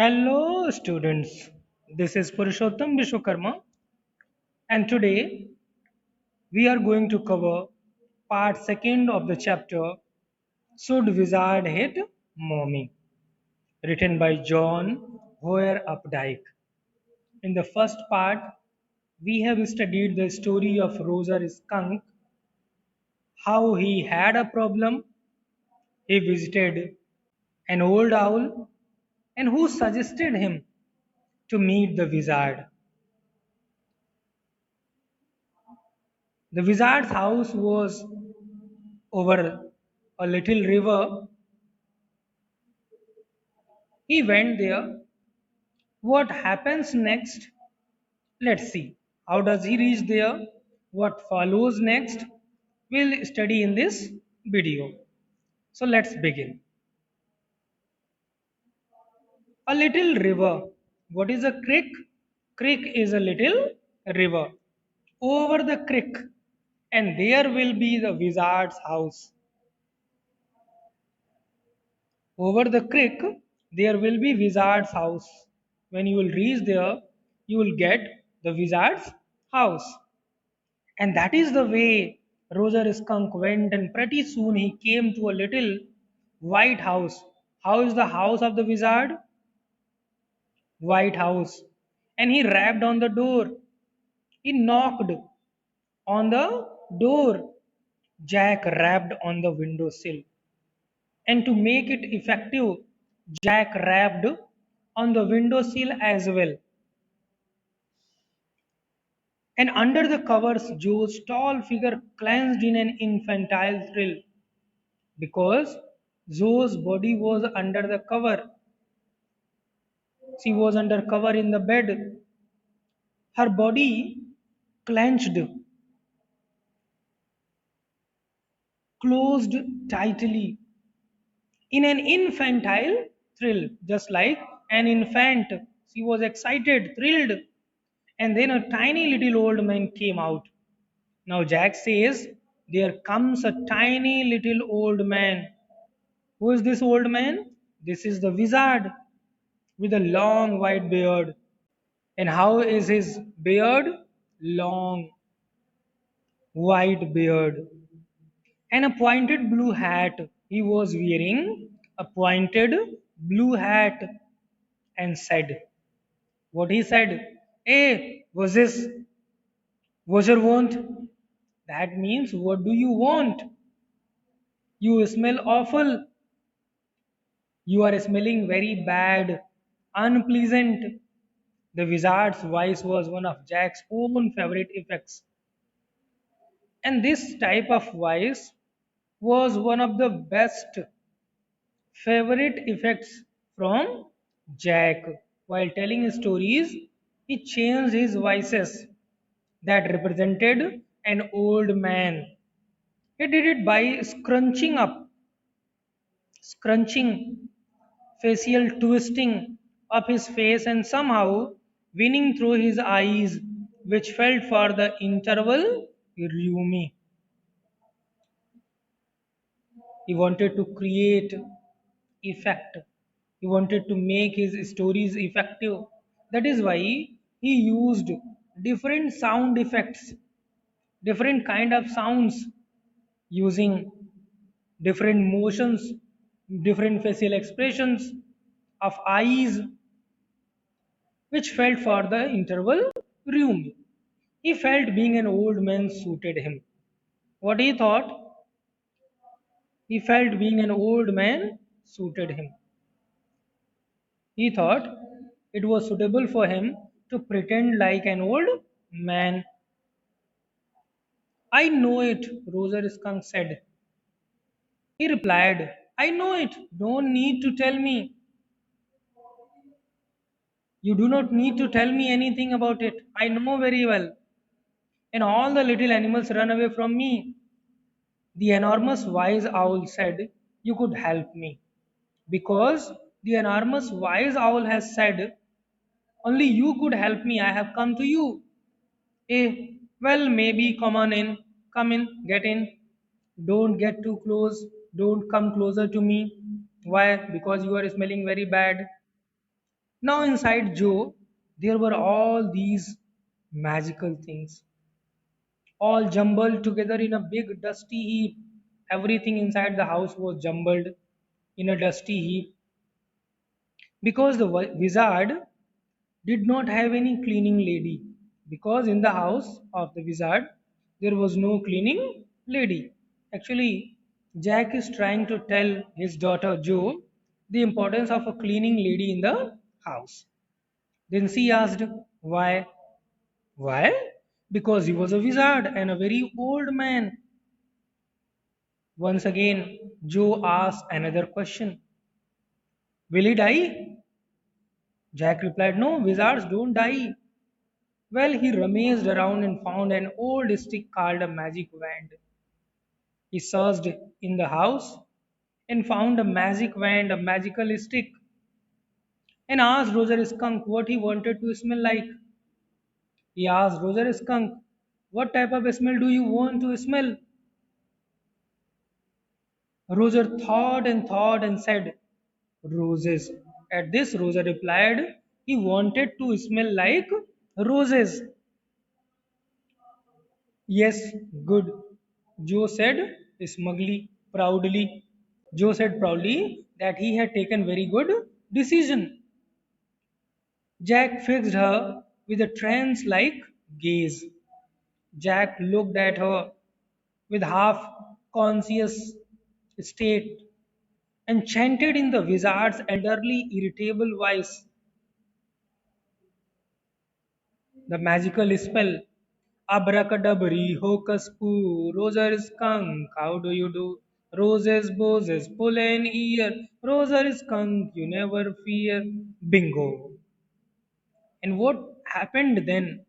Hello students, this is Purushottam Vishwakarma and today we are going to cover part second of the chapter Should Wizard Hit Mommy? Written by John Hoyer Updike. In the first part, we have studied the story of Roger Skunk, how he had a problem, he visited an old owl, and who suggested him to meet the wizard. The wizard's house was over a little river. He went there. What happens next? Let's see. How does he reach there? What follows next? We'll study in this video. So let's begin. A little river. What is a creek? Creek is a little river. Over the creek, and there will be the wizard's house. Over the creek, there will be wizard's house. When you will reach there, you will get the wizard's house. And that is the way Roger Skunk went, and pretty soon he came to a little white house. How is the house of the wizard? White house. And he rapped on the door. He knocked on the door. Jack rapped on the windowsill. And to make it effective, Jack rapped on the windowsill as well. And under the covers, Joe's tall figure clenched in an infantile thrill because Zoe's body was under the cover. She was under cover in the bed. Her body clenched, closed tightly in an infantile thrill, just like an infant. She was excited, thrilled. And then a tiny little old man came out. Now Jack says, there comes a tiny little old man. Who is this old man? This is the wizard with a long white beard. And how is his beard? Long white beard. And a pointed blue hat. He was wearing a pointed blue hat and said, what he said? Hey, was this? What you want? That means, what do you want? You smell awful. You are smelling very bad, unpleasant. The wizard's voice was one of Jack's own favorite effects. And this type of voice was one of the best favorite effects from Jack. While telling stories, he changed his voices that represented an old man. He did it by scrunching, facial twisting of his face, and somehow winning through his eyes, which felt for the interval roomy. He wanted to create effect. He wanted to make his stories effective. That is why he used different sound effects, different kind of sounds, using different motions, different facial expressions of eyes, which felt for the interval room. He felt being an old man suited him. What he thought? He felt being an old man suited him. He thought it was suitable for him to pretend like an old man. I know it, Roger Skunk said. He replied, I know it. Don't need to tell me. You do not need to tell me anything about it. I know very well. And all the little animals run away from me. The enormous wise owl said, you could help me. Because the enormous wise owl has said, only you could help me. I have come to you. Eh, well, maybe come on in. Come in, get in. Don't get too close. Don't come closer to me. Why? Because you are smelling very bad. Now, inside Joe, there were all these magical things, all jumbled together in a big dusty heap. Everything inside the house was jumbled in a dusty heap because the wizard did not have any cleaning lady. Because in the house of the wizard there was no cleaning lady. Actually, Jack is trying to tell his daughter Jo the importance of a cleaning lady in the house. Then she asked, why? Why? Because he was a wizard and a very old man. Once again Joe asked another question, will he die? Jack replied, no, wizards don't die. Well, he rummaged around and found an old stick called a magic wand. He searched in the house and found a magic wand, a magical stick, and asked Roger Skunk what he wanted to smell like. He asked Roger Skunk, what type of smell do you want to smell? Roger thought and said, roses. At this, Roger replied, he wanted to smell like roses. Yes, good, Joe said smugly, proudly. Joe said proudly that he had taken very good decision. Jack fixed her with a trance-like gaze. Jack looked at her with half-conscious state and chanted in the wizard's elderly, irritable voice the magical spell. Abracadabra, hocus poo, Roser skunk, how do you do? Roses, boses, pull an ear, Roser skunk, you never fear. Bingo. And what happened then?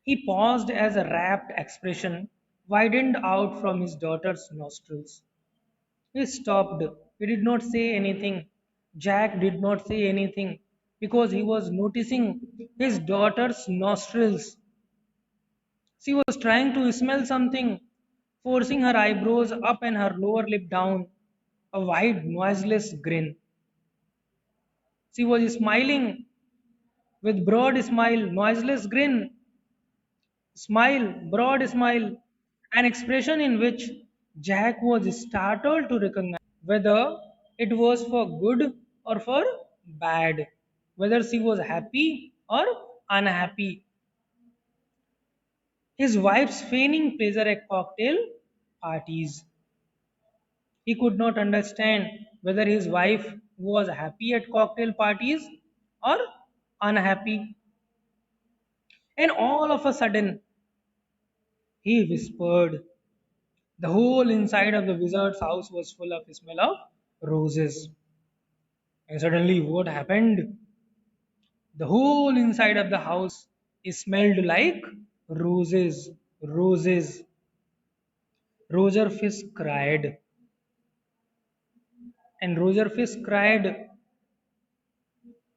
He paused as a rapt expression widened out from his daughter's nostrils. He stopped. He did not say anything. Jack did not say anything because he was noticing his daughter's nostrils. She was trying to smell something, forcing her eyebrows up and her lower lip down, a wide, noiseless grin. She was smiling with broad smile, noiseless grin, smile, broad smile, an expression in which Jack was startled to recognize whether it was for good or for bad, whether she was happy or unhappy. His wife's feigning pleasure at cocktail parties. He could not understand whether his wife was happy at cocktail parties or unhappy. And all of a sudden, he whispered. The whole inside of the wizard's house was full of the smell of roses. And suddenly, what happened? The whole inside of the house smelled like roses. Roses. Roger Fish cried. And Roger Fish cried.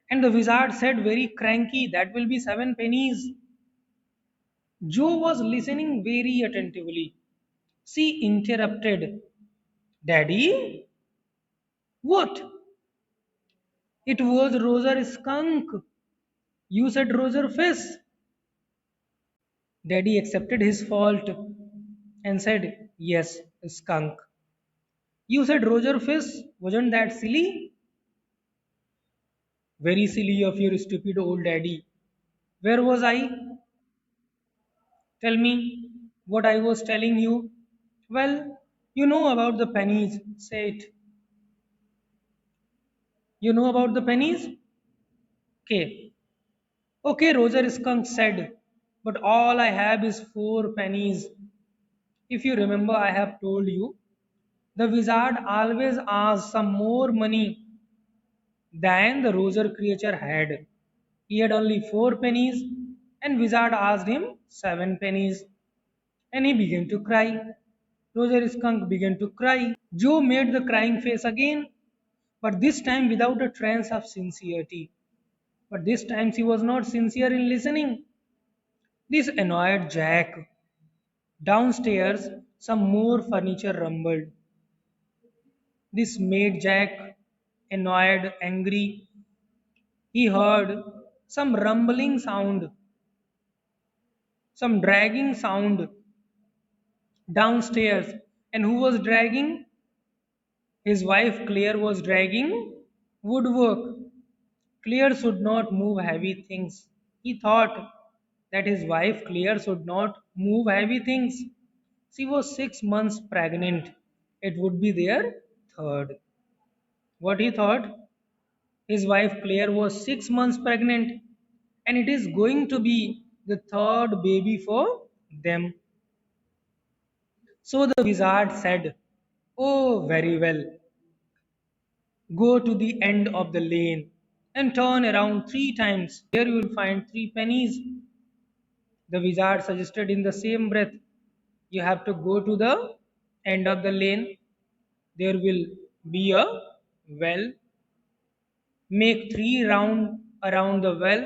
And the wizard said, very cranky, that will be 7 pennies. Joe was listening very attentively. She interrupted. Daddy? What? It was Roger Skunk. You said Roger Fish. Daddy accepted his fault and said, yes, skunk. You said Roger Fish. Wasn't that silly? Very silly of your stupid old daddy. Where was I? Tell me what I was telling you. Well, you know about the pennies. Say it. You know about the pennies? Okay. Okay, Roger Skunk said. But all I have is 4 pennies. If you remember, I have told you. The wizard always asks some more money than the Roger creature had. He had only 4 pennies, and wizard asked him 7 pennies, and he began to cry. Roger Skunk began to cry. Joe made the crying face again, but this time without a trace of sincerity. But this time she was not sincere in listening. This annoyed Jack. Downstairs, some more furniture rumbled. This made Jack annoyed, angry. He heard some rumbling sound, some dragging sound downstairs. And who was dragging? His wife Claire was dragging woodwork. Claire should not move heavy things. He thought that his wife Claire should not move heavy things. She was 6 months pregnant. It would be their third. What he thought? His wife Claire was 6 months pregnant and it is going to be the third baby for them. So the wizard said, "Oh, very well. Go to the end of the lane and turn around 3 times. There you will find 3 pennies." The wizard suggested in the same breath, "You have to go to the end of the lane. There will be a well. Make 3 round around the well,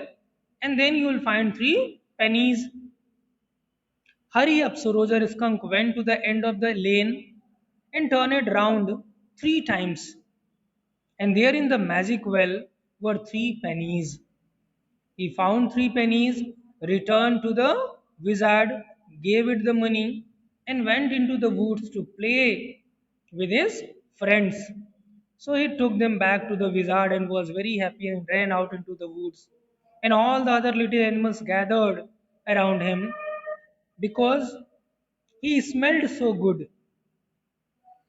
and then you will find 3 pennies." Hurry up. So Roger Skunk went to the end of the lane and turned it round 3 times. And there in the magic well were 3 pennies. He found 3 pennies, returned to the wizard, gave it the money, and went into the woods to play with his friends. So he took them back to the wizard and was very happy and ran out into the woods. And all the other little animals gathered around him because he smelled so good.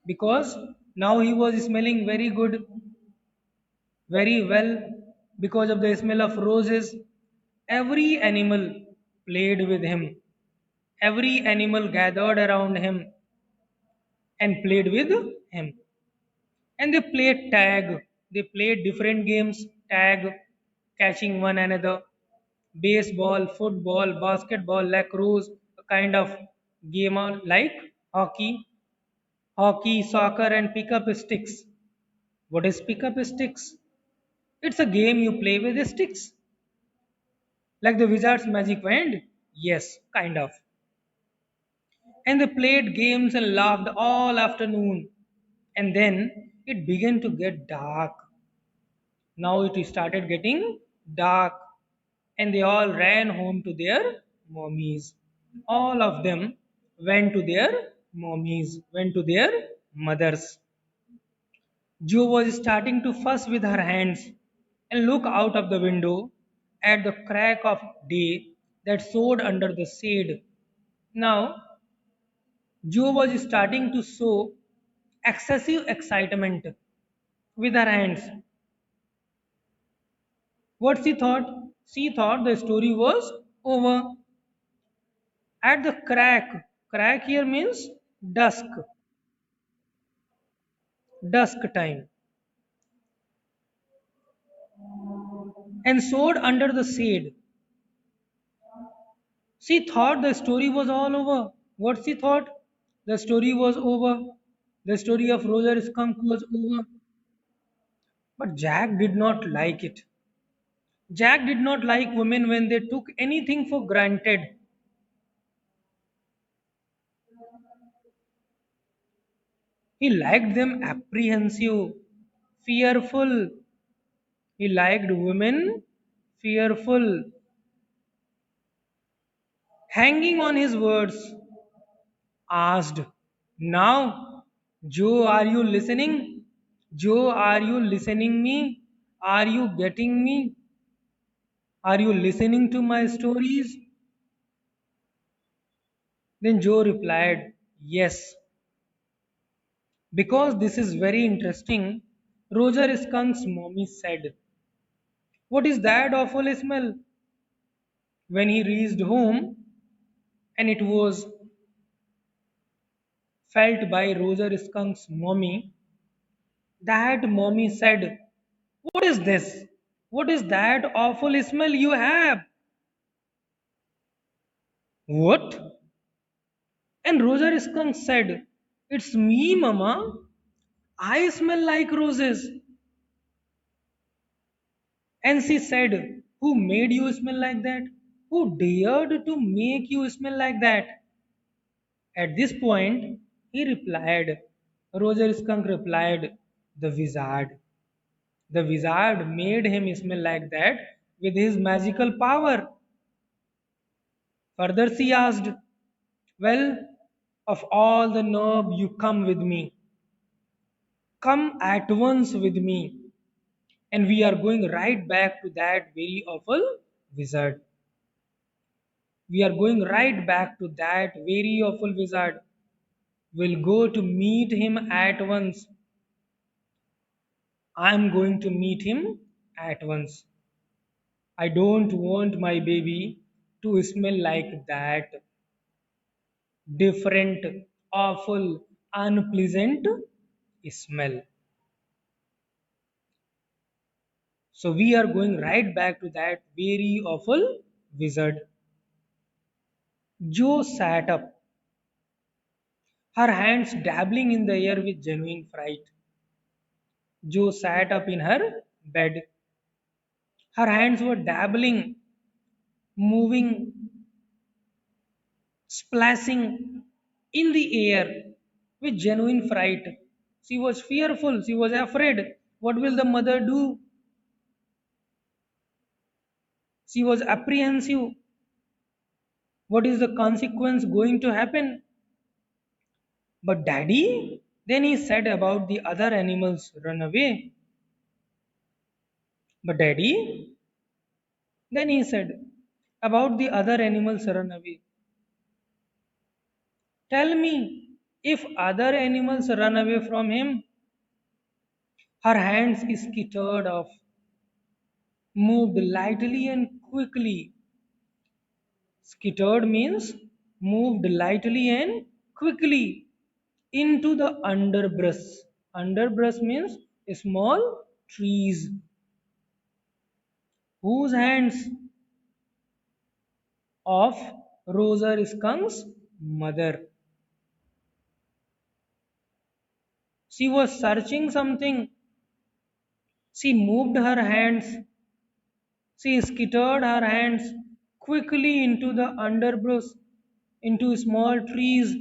Because now he was smelling very good, very well, because of the smell of roses. Every animal played with him. Every animal gathered around him and played with him. And they played tag. They played different games: tag, catching one another, baseball, football, basketball, lacrosse, a kind of game like hockey, soccer, and pick up sticks. What is pick up sticks? It's a game you play with the sticks, like the wizard's magic wand. Yes, kind of. And they played games and laughed all afternoon. And then it began to get dark. Now it started getting dark, and they all ran home to their mommies. All of them went to their mommies, went to their mothers. Jo was starting to fuss with her hands and look out of the window at the crack of day that showed under the shade. Now, Jo was starting to show excessive excitement with her hands. What she thought? She thought the story was over. At the crack here means dusk, dusk time, and showed under the shade. She thought the story was all over. What she thought? The story was over. The story of Roger Skunk was over. But Jack did not like it. Jack did not like women when they took anything for granted. He liked them apprehensive, fearful. He liked women fearful, hanging on his words. Asked, "Now, Joe, are you listening? Joe, are you listening me? Are you getting me? Are you listening to my stories?" Then Joe replied, "Yes, because this is very interesting." Roger Skunk's mommy said, "What is that awful smell?" When he reached home, and it was felt by Roger Skunk's mommy, that mommy said, "What is this? What is that awful smell you have?" "What?" And Roger Skunk said, "It's me, Mama. I smell like roses." And she said, "Who made you smell like that? Who dared to make you smell like that?" At this point, he replied, Roger Skunk replied, "The wizard." The wizard made him smell like that with his magical power. Further, she asked, well, of all the nerve, you come with me. Come at once with me. And we are going right back to that very awful wizard. We are going right back to that very awful wizard. We'll go to meet him at once. I'm going to meet him at once. I don't want my baby to smell like that. Different, awful, unpleasant smell. So we are going right back to that very awful wizard. Jo sat up, her hands dabbling in the air with genuine fright. Jo sat up in her bed. Her hands were dabbling, moving, splashing in the air with genuine fright. She was fearful, she was afraid. What will the mother do? She was apprehensive. What is the consequence going to happen? But daddy, then he said about the other animals run away. But daddy, then he said about the other animals run away. Tell me, if other animals run away from him, her hands skittered off, moved lightly and quickly. Skittered means moved lightly and quickly into the underbrush. Underbrush means small trees. Whose hands? Of Roser Skunk's mother. She was searching something. She moved her hands. She skittered her hands quickly into the underbrush, into small trees.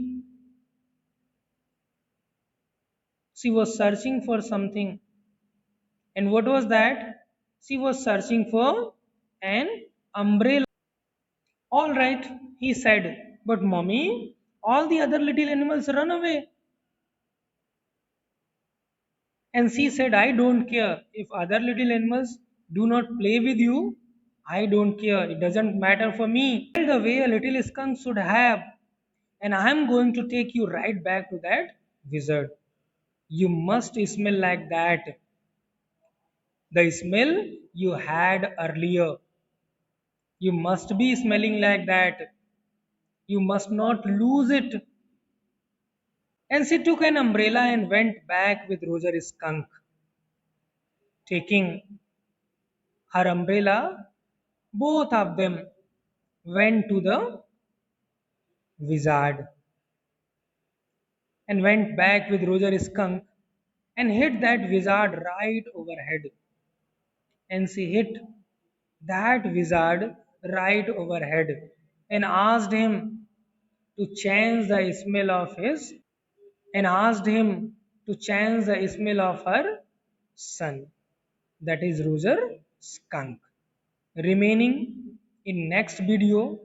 She was searching for something. And what was that? She was searching for an umbrella. All right, he said, but mommy, all the other little animals run away. And she said, I don't care. If other little animals do not play with you, I don't care. It doesn't matter for me. The way a little skunk should have. And I am going to take you right back to that wizard. You must smell like that. The smell you had earlier. You must be smelling like that. You must not lose it. And she took an umbrella and went back with Roger Skunk, taking her umbrella. Both of them went to the wizard and went back with Roger Skunk and hit that wizard right overhead. And she hit that wizard right overhead and asked him to change the smell of his and asked him to change the smell of her son, that is Roger Skunk. Remaining in next video